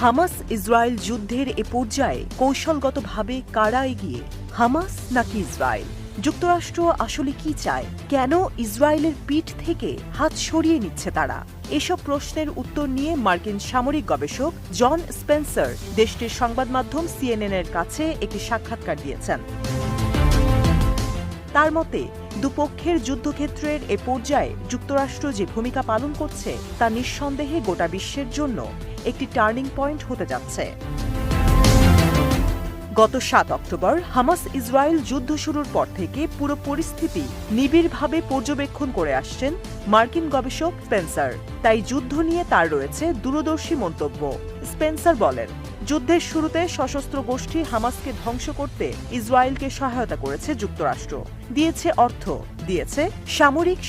Hamas Israel যুদ্ধের এ পর্যায়ে কৌশলগতভাবে কারা এগিয়ে, হামাস নাকি ইসরায়েল? যুক্তরাষ্ট্র আসলে কি চায়? কেন ইসরায়েলের পিঠ থেকে হাত সরিয়ে নিচ্ছে তারা? এসব প্রশ্নের উত্তর নিয়ে মার্কিন সামরিক গবেষক জন স্পেন্সার দেশটির সংবাদ মাধ্যম সিএনএন-এর কাছে একটি সাক্ষাৎকার দিয়েছেন। তার মতে, দুপক্ষের যুদ্ধক্ষেত্রের এ পর্যায়ে যুক্তরাষ্ট্র যে ভূমিকা পালন করছে তা নিঃসন্দেহে গোটা বিশ্বের জন্য একটি টার্নিং পয়েন্ট হতে যাচ্ছে। গত ৭ অক্টোবর হামাস ইসরায়েল যুদ্ধ শুরুর পর থেকে পুরো পরিস্থিতি নিবিড়ভাবে পর্যবেক্ষণ করে আসছেন মার্কিন গবেষক স্পেন্সার। তাই যুদ্ধ নিয়ে তার রয়েছে দূরদর্শী মন্তব্য। স্পেন্সার বলেন, যুদ্ধের শুরুতে সশস্ত্র গোষ্ঠী হামাসকে ধ্বংস করতে ইসরায়েলকে সহায়তা করেছে যুক্তরাষ্ট্র, দিয়েছে অর্থ, দিয়েছে সামরিক